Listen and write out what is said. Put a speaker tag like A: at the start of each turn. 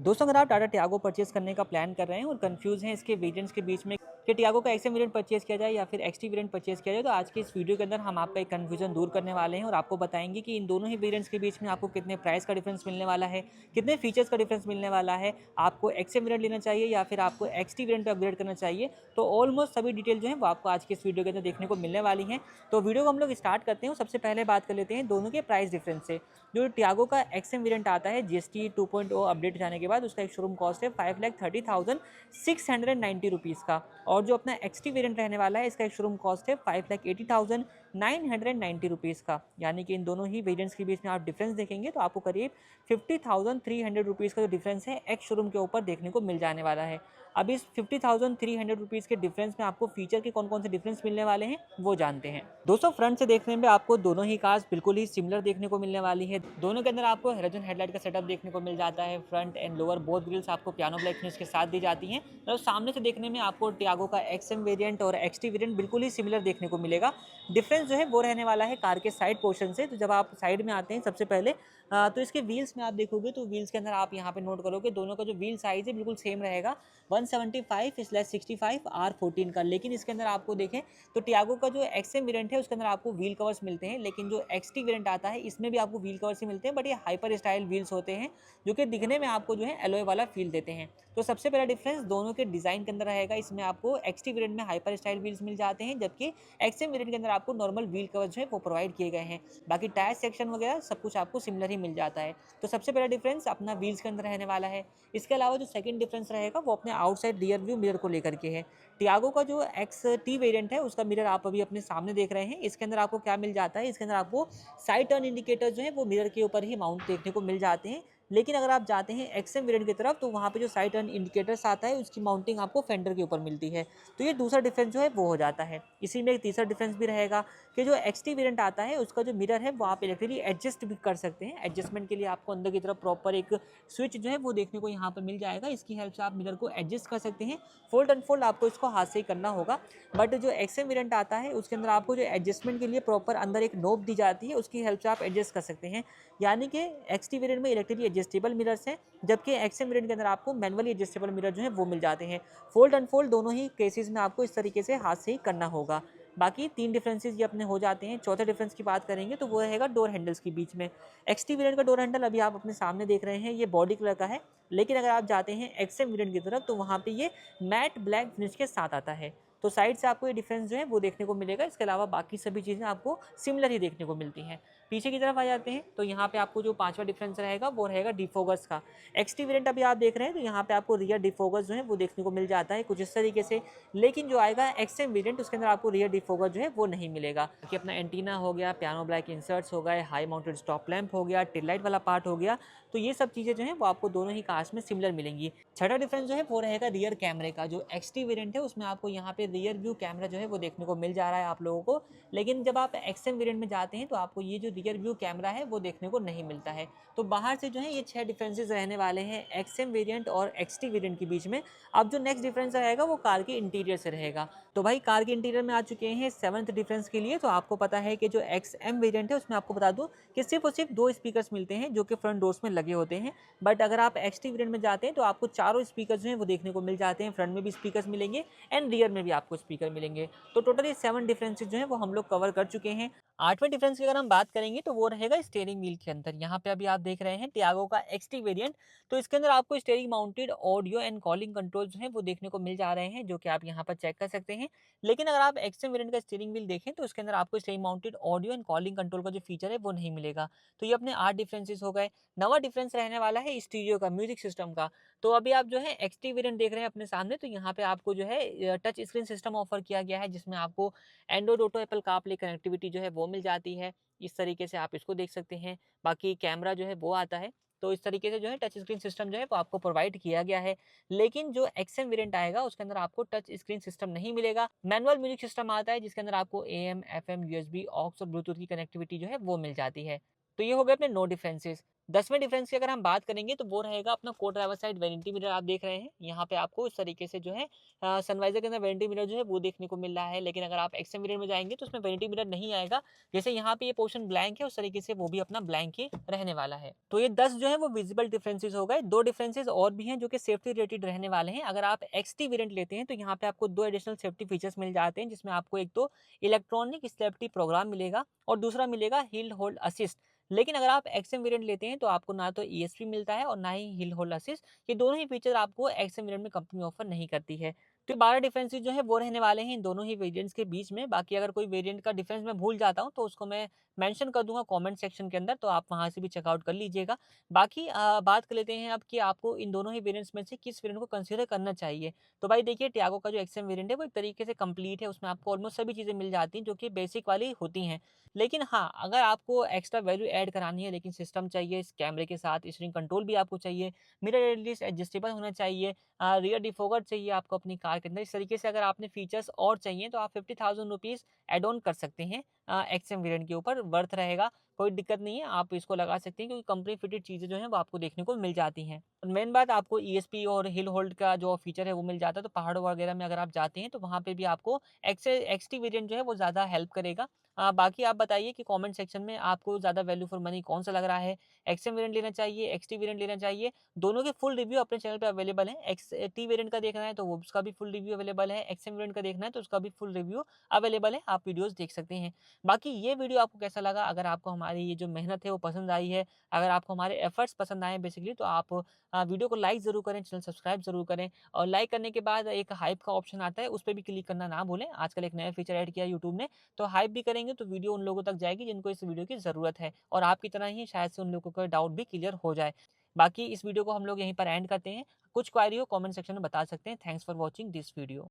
A: दोस्तों, अगर आप टाटा टियागो परचेज़ करने का प्लान कर रहे हैं और कंफ्यूज़ हैं इसके वेरिएंट्स के बीच में कि टियागो का एक्सएम वेरिएंट परचेज़ किया जाए या फिर एक्सटी वेरिएंट परचेज़ किया जाए, तो आज की इस वीडियो के अंदर हम आपका एक कन्फ्यूज़न दूर करने वाले हैं और आपको बताएंगे कि इन दोनों ही वेरिएंट्स के बीच में आपको कितने प्राइस का डिफरेंस मिलने वाला है, कितने फीचर्स का डिफरेंस मिलने वाला है, आपको एक्सएम वेरिएंट लेना चाहिए या फिर आपको एक्सटी वेरिएंट पे अपग्रेड करना चाहिए। तो ऑलमोस्ट सभी डिटेल जो है वो आपको आज की इस वीडियो के अंदर देखने को मिलने वाली हैं। तो वीडियो को हम लोग स्टार्ट करते हैं। सबसे पहले बात कर लेते हैं दोनों के प्राइस डिफरेंस से। जो टियागो का एक्सएम वेरिएंट आता है जीएसटी 2.0 अपडेट जाने के बाद उसका एक शोरूम कॉस्ट है 5,30,690 रुपीज़ का, और जो अपना एक्सटी वेरिएंट रहने वाला है इसका एक शोरूम कॉस्ट है 5,80,990 का। यानी कि इन दोनों ही वेरिएंट्स के बीच में आप डिफरेंस देखेंगे तो आपको करीब 50,300 रुपीज़ का जो डिफरेंस है एक्स शोरूम के ऊपर देखने को मिल जाने वाला है। अब इस 50,300 रुपीज़ के डिफरेंस में आपको फीचर के कौन कौन से डिफरेंस मिलने वाले हैं वो जानते हैं। दोस्तों, फ्रंट से देखने में आपको दोनों ही कार्स बिल्कुल ही सिमिलर देखने को मिलने वाली है। दोनों के अंदर आपको हेलोजन हेडलाइट का सेटअप देखने को मिल जाता है। Front and lower both grills आपको पियानो ब्लैक फिनिश के साथ दी जाती हैं। और सामने से देखने में आपको टियागो का एक्सएम वेरिएंट और एक्सटी वेरिएंट बिल्कुल ही सिमिलर देखने को मिलेगा। डिफरेंस जो है वो रहने वाला है कार के साइड पोर्शन से। तो जब आप साइड में आते हैं सबसे पहले तो इसके व्हील्स में आप देखोगे तो व्हील्स के अंदर आप यहाँ पे नोट करोगे दोनों का जो व्हील साइज है बिल्कुल सेम रहेगा, 175/65 R14 का। लेकिन इसके अंदर आपको देखें तो टियागो का जो एक्सएम वेरिएंट है उसके अंदर आपको व्हील कवर्स मिलते हैं, लेकिन जो एक्सटी वेरिएंट आता है इसमें भी आपको व्हील कवर्स ही मिलते हैं, बट ये हाइपर स्टाइल व्हील्स होते हैं जो कि दिखने में आपको जो है एलॉय वाला फील देते हैं। तो सबसे पहला डिफरेंस दोनों के डिजाइन के अंदर रहेगा। इसमें आपको एक्सटी वेरिएंट में हाइपर स्टाइल व्हील्स मिल जाते हैं, जबकि एक्सएम वेरिएंट के अंदर आपको नॉर्मल व्हील कवर्स जो है वो प्रोवाइड किए गए हैं। बाकी टायर सेक्शन वगैरह सब कुछ आपको सिमिलर ही मिल जाता है। तो सबसे पहला डिफरेंस अपना व्हील्स के अंदर रहने वाला है। इसके अलावा जो सेकंड डिफरेंस रहेगा वो अपने आउटसाइड रियर व्यू मिरर को लेकर के है। टियागो का जो एक्स टी वेरिएंट है उसका मिरर आप अभी अपने सामने देख रहे हैं। इसके अंदर आपको क्या मिल जाता है, इसके अंदर आपको साइड टर्न इंडिकेटर जो है वो मिरर के ऊपर ही माउंट देखने को मिल जाते हैं। लेकिन अगर आप जाते हैं एक्सएम वेरिएंट की तरफ तो वहाँ पे जो साइड टर्न इंडिकेटर्स आता है उसकी माउंटिंग आपको फेंडर के ऊपर मिलती है। तो ये दूसरा डिफरेंस जो है वो हो जाता है। इसी में एक तीसरा डिफरेंस भी रहेगा कि जो एक्सटी वेरिएंट आता है उसका जो मिरर है वो आप इलेक्ट्रिकली एडजस्ट भी कर सकते हैं। एडजस्टमेंट के लिए आपको अंदर की तरफ प्रॉपर एक स्विच जो है वो देखने को यहाँ पर मिल जाएगा। इसकी हेल्प से आप मिरर को एडजस्ट कर सकते हैं। फोल्ड अनफोल्ड आपको इसको हाथ से ही करना होगा। बट जो एक्सएम वेरिएंट आता है उसके अंदर आपको जो एडजस्टमेंट के लिए प्रॉपर अंदर एक नोब दी जाती है, उसकी हेल्प से आप एडजस्ट कर सकते हैं। यानी कि एक्सटी वेरिएंट में इलेक्ट्रिकली एडजस्टेबल मिरर्स हैं, जबकि एक्सएम वेरिएंट के अंदर आपको मैनुअली एडजस्टेबल मिरर जो है वो मिल जाते हैं। फोल्ड अनफोल्ड दोनों ही केसेस में आपको इस तरीके से हाथ से ही करना होगा। बाकी तीन डिफरेंसेस ये अपने हो जाते हैं। चौथे डिफरेंस की बात करेंगे तो वो रहेगा डोर हैंडल्स के बीच में। एक्सटी वेरिएंट का डोर हैंडल अभी आप अपने सामने देख रहे हैं, ये बॉडी कलर का है। लेकिन अगर आप जाते हैं एक्सएम वेरिएंट की तरफ तो वहाँ पे ये मैट ब्लैक फिनिश के साथ आता है। तो साइड से आपको ये डिफरेंस जो है वो देखने को मिलेगा। इसके अलावा बाकी सभी चीज़ें आपको सिमिलर ही देखने को मिलती हैं। पीछे की तरफ आ जाते हैं तो यहाँ पे आपको जो पांचवा डिफरेंस रहेगा वो रहेगा डिफोकस का। एक्सटी वेरिएंट अभी आप देख रहे हैं तो यहाँ पे आपको रियर डिफोकस जो है वो देखने को मिल जाता है कुछ इस तरीके से। लेकिन जो आएगा एक्सएम वेरिएंट उसके अंदर आपको रियर डिफोकस जो है वो नहीं मिलेगा। कि अपना एंटीना हो गया, पियानो ब्लैक इंसर्ट्स हो गए, हाई माउंटेड स्टॉप लैंप हो गया, टेल लाइट वाला पार्ट हो गया, तो ये सब चीज़ें जो है वो आपको दोनों ही कार्स में सिमिलर मिलेंगी। छठा डिफरेंस जो है वो रहेगा रियर कैमरे का। जो एक्सटी वेरिएंट है उसमें आपको यहाँ पे रियर व्यू कैमरा जो है वो देखने को मिल जा रहा है आप लोगों को। लेकिन जब आप एक्सएम वेरिएंट में जाते हैं तो आपको ये जो रियर व्यू कैमरा है वो देखने को नहीं मिलता है। तो बाहर से जो है ये 6 डिफरेंसेस रहने वाले हैं एक्सएम वेरिएंट और एक्सटी वेरिएंट के बीच में। अब जो नेक्स्ट डिफरेंस रहेगा वो कार के इंटीरियर से रहेगा। तो भाई कार के इंटीरियर में आ चुके हैं 7th डिफरेंस के लिए। तो आपको पता है कि जो एक्सएम वेरिएंट है उसमें आपको बता दूं कि सिर्फ और सिर्फ 2 स्पीकर्स मिलते हैं जो कि फ्रंट डोर्स में लगे होते हैं। बट अगर आप एक्सटी वेरिएंट में जाते हैं तो आपको चारों स्पीकर जो हैं वो देखने को मिल जाते हैं। फ्रंट में भी स्पीकर्स मिलेंगे एंड रियर में भी आपको स्पीकर मिलेंगे। तो टोटली 7 डिफरेंसेस जो है वो हम लोग कवर कर चुके हैं। 8वें डिफरेंस की अगर हम बात करेंगे तो वो रहेगा स्टीयरिंग व्हील के अंदर। यहाँ पे अभी आप देख रहे हैं टियागो का एक्सटी वेरिएंट। तो इसके अंदर आपको steering mounted audio and calling control जो है वो देखने को मिल जा रहे हैं, जो कि आप यहाँ पर चेक कर सकते हैं। लेकिन अगर आप एक्सएम वेरिएंट का स्टीयरिंग व्हील देखें तो उसके अंदर आपको steering mounted audio and calling control का जो फीचर है वो नहीं मिलेगा। तो ये अपने 8 डिफरेंसेस हो गए। नवा डिफरेंस रहने वाला है स्टीरियो का, म्यूजिक सिस्टम का। तो अभी आप जो है एक्सटी वेरिएंट देख रहे हैं अपने सामने, तो यहाँ पे आपको जो है टच स्क्रीन सिस्टम ऑफर किया गया है, जिसमें आपको Android auto, Apple CarPlay connectivity जो है वो मिल जाती है। इस तरीके से आप इसको देख सकते हैं। बाकी कैमरा जो है वो आता है। तो इस तरीके से जो है टच स्क्रीन सिस्टम जो है वो आपको प्रोवाइड किया गया है। लेकिन जो एक्सएम वेरिएंट आएगा उसके अंदर आपको टच स्क्रीन सिस्टम नहीं मिलेगा। मैनुअल म्यूजिक सिस्टम आता है जिसके अंदर आपको एएम, एफएम, यूएसबी, ऑक्स और ब्लूटूथ की कनेक्टिविटी जो है वो मिल जाती है। तो ये हो गए अपने नो डिफरेंसेस। 10वें डिफरेंस की अगर हम बात करेंगे तो वो रहेगा अपना को ड्राइवर साइड वैनिटी मिरर आप देख रहे हैं। यहाँ पे आपको इस तरीके से जो है सनवाइज़र के अंदर वैनिटी मिरर जो है वो देखने को मिल रहा है। लेकिन अगर आप एक्सएम वेरिएंट में जाएँगे तो उसमें वैनिटी मिरर नहीं आएगा। जैसे यहाँ पे ये पोर्शन ब्लैंक है उस तरीके से वो भी अपना ब्लैंक ही रहने वाला है। तो ये 10 जो है वो विजिबल डिफरेंसेस हो गए। 2 डिफरेंसेस और भी हैं जो कि सेफ्टी रिलेटेड रहने वाले हैं। अगर आप एक्सटी वेरिएंट लेते हैं तो यहाँ पे आपको 2 एडिशनल सेफ्टी फीचर्स मिल जाते हैं, जिसमें आपको एक तो इलेक्ट्रॉनिक स्टेबिलिटी प्रोग्राम मिलेगा और दूसरा मिलेगा हिल होल्ड असिस्ट। लेकिन अगर आप एक्सएम वेरिएंट लेते हैं तो आपको ना तो ईएसपी मिलता है और ना ही हिल होल्ड असिस्ट। ये दोनों ही फीचर आपको एक्सएम वेरिएंट में कंपनी ऑफर नहीं करती है। तो 12 डिफरेंसेस जो है वो रहने वाले हैं इन दोनों ही वेरिएंट्स के बीच में। बाकी अगर कोई वेरिएंट का डिफरेंस मैं भूल जाता हूँ तो उसको मैं मेंशन कर दूंगा कमेंट सेक्शन के अंदर, तो आप वहां से भी चेकआउट कर लीजिएगा। बाकी बात कर लेते हैं अब कि आपको इन दोनों ही वेरिएंट्स में से किस वेरिएंट को कंसीडर करना चाहिए। तो भाई देखिए, टियागो का जो एक्सएम वेरिएंट है वो एक तरीके से कंप्लीट है। उसमें आपको ऑलमोस्ट सभी चीज़ें मिल जाती हैं जो कि बेसिक वाली होती हैं। लेकिन हाँ, अगर आपको एक्स्ट्रा वैल्यू ऐड करानी है, लेकिन सिस्टम चाहिए, इस कैमरे के साथ स्टीयरिंग कंट्रोल भी आपको चाहिए, मिरर एटलीस्ट एडजस्टेबल होना चाहिए, रियर डिफोगर चाहिए आपको अपनी कार के अंदर। इस तरीके से अगर आपने फीचर्स और चाहिए तो आप 50,000 रुपीज़ ऐड ऑन कर सकते हैं एक्सएम वेरिएंट के ऊपर, वर्थ रहेगा, कोई दिक्कत नहीं है, आप इसको लगा सकते हैं क्योंकि कंपनी फिटेड चीज़ें जो हैं वो आपको देखने को मिल जाती हैं। मेन बात, आपको ईएसपी और हिल होल्ड का जो फीचर है वो मिल जाता है, तो पहाड़ों वगैरह में अगर आप जाते हैं तो वहाँ पे भी आपको एक्सटी वेरिएंट जो है वो ज़्यादा हेल्प करेगा। बाकी आप बताइए कि कमेंट सेक्शन में आपको ज़्यादा वैल्यू फॉर मनी कौन-सा लग रहा है? एक्सएम वेरिएंट लेना चाहिए, एक्सटी वेरिएंट लेना चाहिए? दोनों के फुल रिव्यू अपने चैनल पे अवेलेबल हैं। एक्सटी वेरिएंट का देखना है तो वो उसका भी फुल रिव्यू अवेलेबल है, एक्सएम वेरिएंट का देखना है तो उसका भी फुल रिव्यू अवेलेबल है, आप वीडियोज़ देख सकते हैं। बाकी ये वीडियो आपको कैसा लगा? अगर आपको हमारी ये जो मेहनत है वो पसंद आई है, अगर आपको हमारे एफर्ट्स पसंद आए हैं बेसिकली, तो आप वीडियो को लाइक ज़रूर करें, चैनल सब्सक्राइब ज़रूर करें और लाइक करने के बाद एक हाइप का ऑप्शन आता है, उस पे भी क्लिक करना ना भूलें। आजकल एक नया फीचर ऐड किया है यूट्यूब ने, तो हाइप भी करेंगे तो वीडियो उन लोगों तक जाएगी जिनको इस वीडियो की ज़रूरत है और आपकी तरह ही शायद से उन लोगों का डाउट भी क्लियर हो जाए। बाकी इस वीडियो को हम लोग यहीं पर एंड करते हैं। कुछ क्वेरी हो कमेंट सेक्शन में बता सकते हैं। Thanks for watching this video.